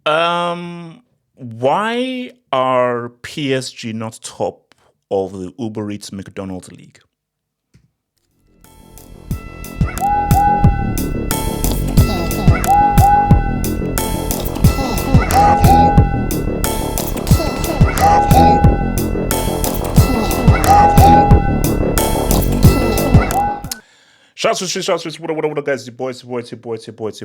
Why are PSG not top of the Uber Eats McDonald's League? Shouts to what guys, it's your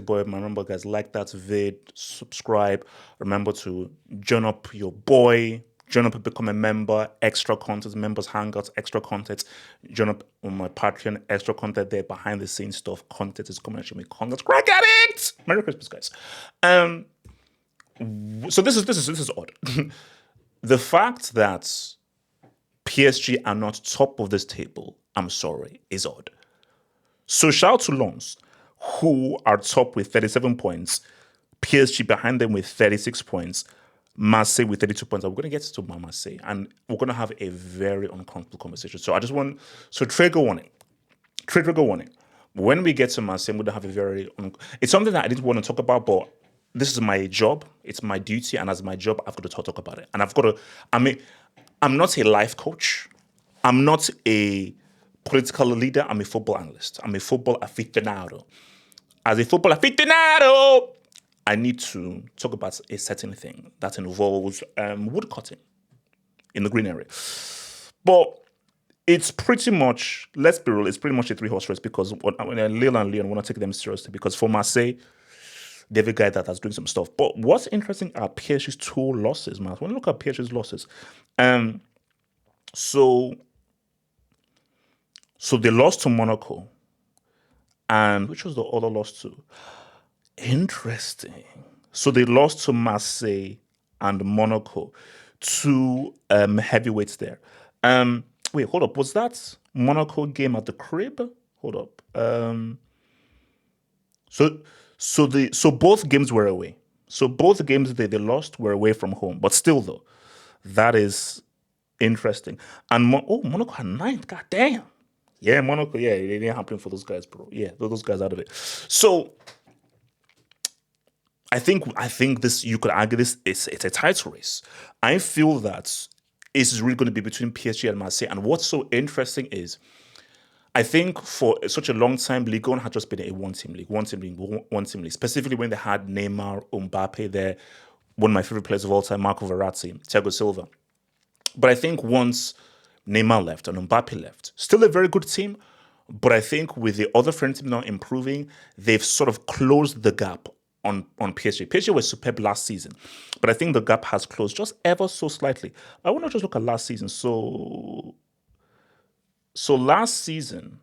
boy. Remember, guys, like that vid, subscribe. Remember to join up your boy, join up and become a member, extra content, members hangouts, extra content. Join up on my Patreon, extra content there, behind the scenes stuff. Content is coming at me. Content, crack at it! Merry Christmas, guys. So this is odd. The fact that PSG are not top of this table, I'm sorry, is odd. So shout out to Lens, who are top with 37 points, PSG behind them with 36 points, Marseille with 32 points. We're going to get to Marseille, and we're going to have a very uncomfortable conversation. So trigger warning. When we get to Marseille, we're going to have a very, it's something that I didn't want to talk about, but this is my job, it's my duty, and as my job, I've got to talk about it. And I'm not a life coach, I'm not a political leader, I'm a football analyst. I'm a football aficionado. As a football aficionado, I need to talk about a certain thing that involves wood cutting in the green area. But it's pretty much, let's be real, it's pretty much a three-horse race because when Lille and Lyon want to take them seriously because for Marseille, they have a guy that's doing some stuff. But what's interesting are PSG's two losses, man. When you look at PSG's losses, So they lost to Monaco. And which was the other loss to? Interesting. So they lost to Marseille and Monaco. Two heavyweights there. Wait, hold up. Was that Monaco game at the crib? Hold up. So both games were away. So both games they lost were away from home. But still though, that is interesting. And Monaco had 9th. God damn. Yeah, Monaco, yeah, it didn't happen for those guys, bro. Yeah, those guys out of it. So I think this, you could argue this, it's a title race. I feel that it's really going to be between PSG and Marseille. And what's so interesting is, I think for such a long time, Ligue 1 had just been a one-team league. Specifically when they had Neymar, Mbappe there, one of my favorite players of all time, Marco Verratti, Thiago Silva. But I think once Neymar left and Mbappe left, still a very good team, but I think with the other French team now improving, they've sort of closed the gap on PSG. PSG was superb last season, but I think the gap has closed just ever so slightly. I want to just look at last season. So last season,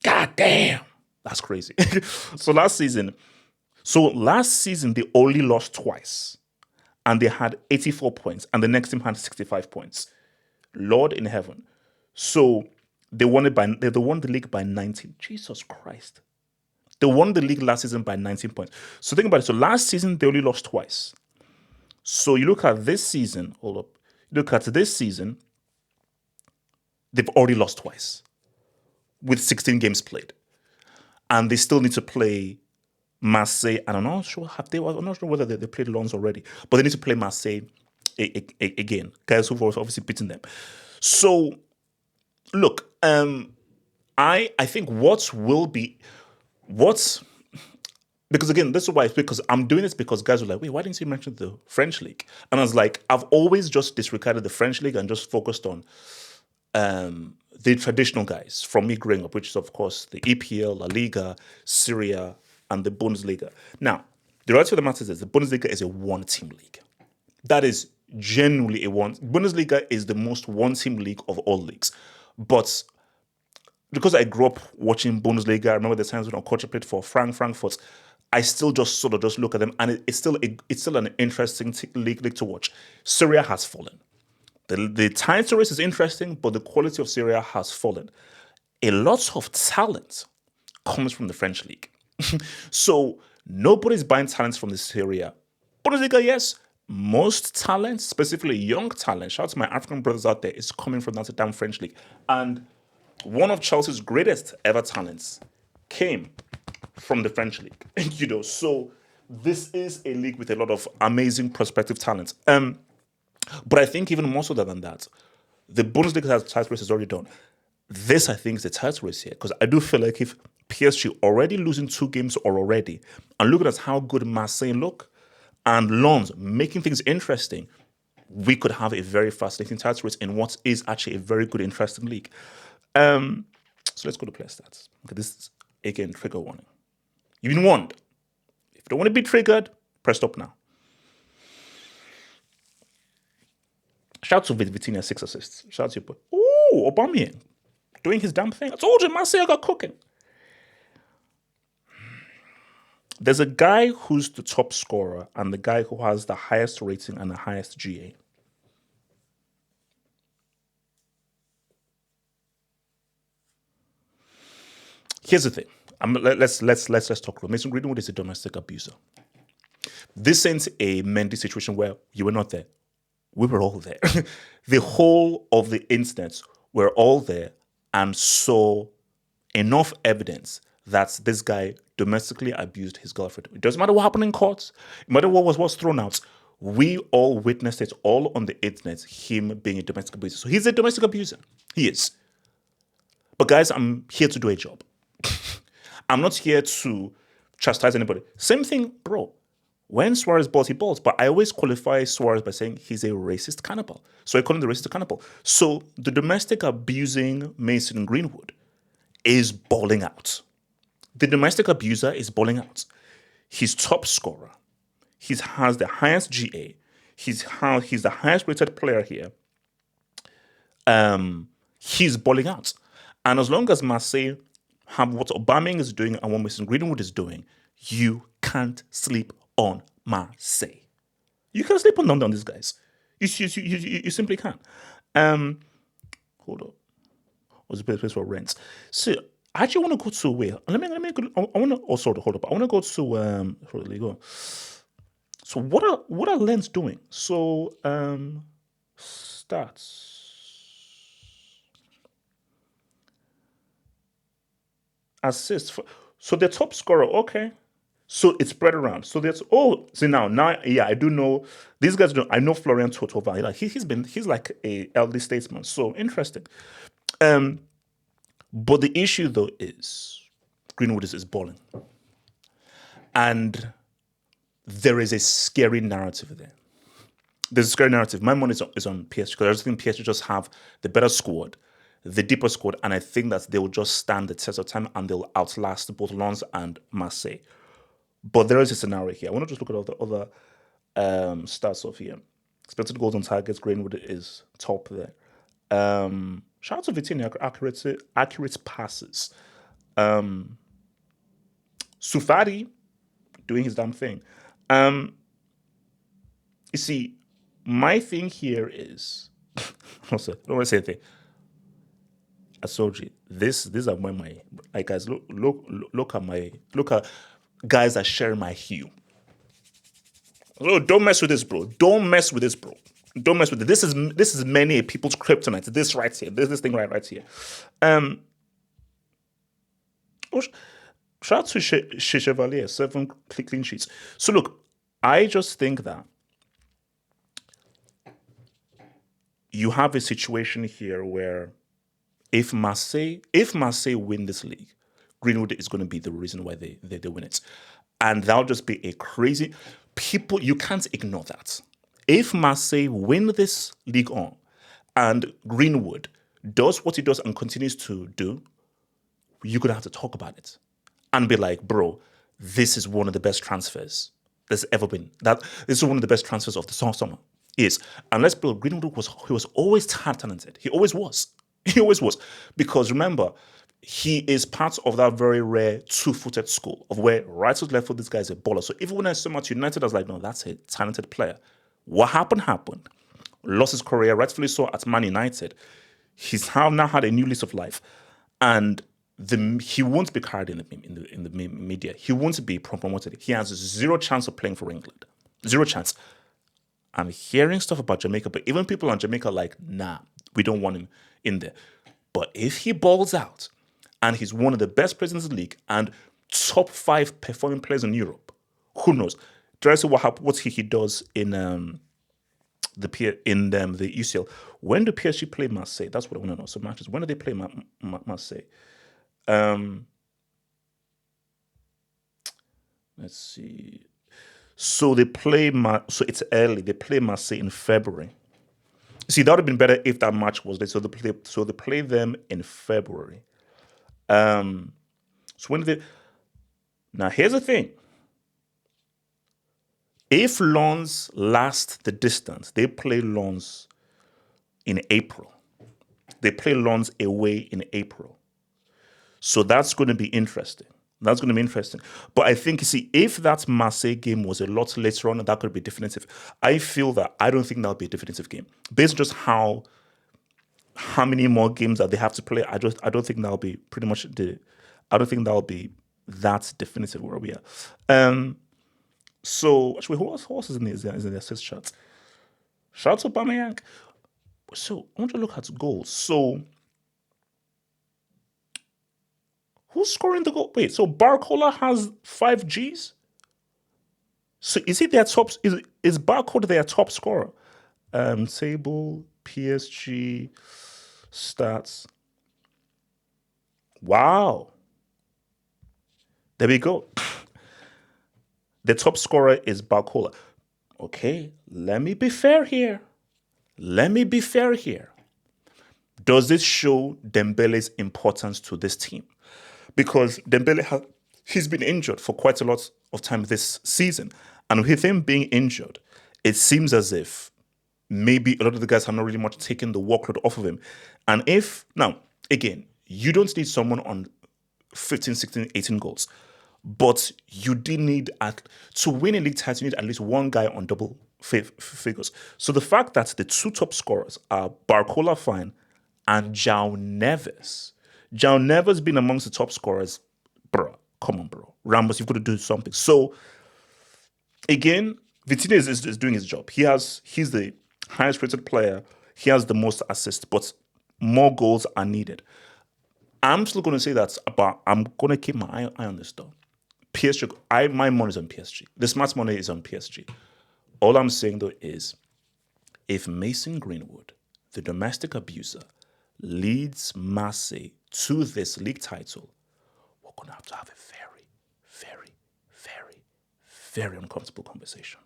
god damn, that's crazy. So last season they only lost twice, and they had 84 points, and the next team had 65 points. Lord in heaven. So they won the league by 19. Jesus Christ. They won the league last season by 19 points. So think about it. So last season, they only lost twice. So you look at this season, they've already lost twice with 16 games played. And they still need to play Marseille. And I'm not sure whether they played Lens already, but they need to play Marseille again, guys who've obviously beaten them. So, look, I think because again, this is why, because I'm doing this because guys were like, wait, why didn't you mention the French League? And I was like, I've always just disregarded the French League and just focused on the traditional guys from me growing up, which is of course the EPL, La Liga, Serie, and the Bundesliga. Now, the reality of the matter is the Bundesliga is a one-team league. That is genuinely Bundesliga is the most one-team league of all leagues. But because I grew up watching Bundesliga, I remember the times when our coach played for Frankfurt, I still just look at them, and it's still an interesting league to watch. Serie has fallen. The title race is interesting, but the quality of Serie has fallen. A lot of talent comes from the French league. So nobody's buying talents from the Serie. Bundesliga, yes. Most talent, specifically young talent, shout out to my African brothers out there, is coming from that damn French league. And one of Chelsea's greatest ever talents came from the French league. So this is a league with a lot of amazing prospective talent. But I think even more so than that, the Bundesliga title race is already done. This, I think, is the title race here because I do feel like if PSG already losing 2 games or already, and looking at how good Marseille look and Lens making things interesting, we could have a very fascinating title race in what is actually a very good, interesting league. So let's go to player stats. Okay, this is again trigger warning. You've been warned. If you don't want to be triggered, press stop now. Shout to Vitinha, 6 assists. Shout out to your boy. Ooh, Aubameyang doing his damn thing. I told you, Marseille got cooking. There's a guy who's the top scorer and the guy who has the highest rating and the highest GA. Here's the thing. Let's talk real. Mason Greenwood is a domestic abuser. This isn't a Mendy situation where you were not there. We were all there. The whole of the incidents were all there and saw enough evidence that this guy domestically abused his girlfriend. It doesn't matter what happened in court. No matter what was thrown out. We all witnessed it all on the internet, him being a domestic abuser. So he's a domestic abuser. He is. But guys, I'm here to do a job. I'm not here to chastise anybody. Same thing, bro. When Suarez balls, he balls. But I always qualify Suarez by saying he's a racist cannibal. So I call him the racist cannibal. So the domestic abusing Mason Greenwood is balling out. The domestic abuser is balling out. He's top scorer. He has the highest GA. He's the highest rated player here. He's balling out. And as long as Marseille have what Aubameyang is doing and what Mason Greenwood is doing, you can't sleep on Marseille. You can't sleep on these guys. You simply can't. Hold up. What's the best place for rents? So I actually want to go to where? Let me go. I want to also hold up. I want to go to Liga. So what are Lens doing? So stats. Assists. So the top scorer, okay. So it's spread around. So that's yeah, I do know these guys. I know Florian Totova. Like he's like a elderly statesman. So interesting. But the issue though is Greenwood is balling, and there is a scary narrative there. There's a scary narrative. My money is on PSG because I just think PSG just have the better squad, the deeper squad, and I think that they will just stand the test of time and they'll outlast both Lens and Marseille. But there is a scenario here. I want to just look at all the other stats of here. Expected goals on targets, Greenwood is top there. Shout out to Vitinha, accurate passes. Sufadi doing his damn thing. You see, my thing here is, I don't want to say anything. I told you, these are when like guys look at guys that share my hue. Oh, don't mess with this, bro. Don't mess with this, bro. Don't mess with it. This is many people's kryptonite. This right here. This thing right here. Shout out to Chevalier, 7 clean sheets. So look, I just think that you have a situation here where if Marseille win this league, Greenwood is going to be the reason why they win it. And that'll just be a crazy... People, you can't ignore that. If Marseille win this league on and Greenwood does what he does and continues to do, you're going to have to talk about it and be like, bro, this is one of the best transfers there's ever been. This is one of the best transfers of the summer. Yes. And let's be real, Greenwood was always talented. He always was. He always was. Because remember, he is part of that very rare two-footed school of where right foot, left foot, this guy's a baller. So even when I saw him at United, I was like, no, that's a talented player. What happened. Lost his career, rightfully so, at Man United. He's now had a new lease of life. And he won't be carried in the media. He won't be promoted. He has zero chance of playing for England. Zero chance. I'm hearing stuff about Jamaica, but even people on Jamaica are like, nah, we don't want him in there. But if he balls out, and he's one of the best players in the league and top 5 performing players in Europe, Who knows? Try to see what he does in the UCL. When do PSG play Marseille? That's what I want to know. So matches. When do they play Marseille? Um, let's see. So they play so it's early. They play Marseille in February. See, that would have been better if that match was there. So they play them in February. So when do they? Now here's the thing. If Lens last the distance, they play Lens in April. They play Lens away in April. So that's going to be interesting. That's going to be interesting. But I think, you see, if that Marseille game was a lot later on, that could be definitive. I don't think that'll be a definitive game. Based on just how many more games that they have to play, I don't think that'll be pretty much I don't think that'll be that definitive where we are. So actually, who else is in the assist chart? Shout out to Aubameyang. So I want to look at goals. So who's scoring the goal? Wait, so Barcola has 5 Gs? So is he their top? Is Barcola their top scorer? Table, PSG, stats. Wow. There we go. The top scorer is Barcola. Okay, let me be fair here. Does this show Dembele's importance to this team? Because Dembele he's been injured for quite a lot of time this season. And with him being injured, it seems as if maybe a lot of the guys have not really much taken the workload off of him. And now, again, you don't need someone on 15, 16, 18 goals. But you did need, to win a league title, you need at least one guy on double figures. So the fact that the 2 top scorers are Barcola Fine and João Neves. João Neves been amongst the top scorers. Bro, come on, bro. Ramos, you've got to do something. So, again, Vitinha is doing his job. He's the highest rated player. He has the most assists, but more goals are needed. I'm still going to say that, but I'm going to keep my eye on this, though. PSG, my money is on PSG. The smart money is on PSG. All I'm saying, though, is if Mason Greenwood, the domestic abuser, leads Marseille to this league title, we're going to have a very, very, very, very uncomfortable conversation.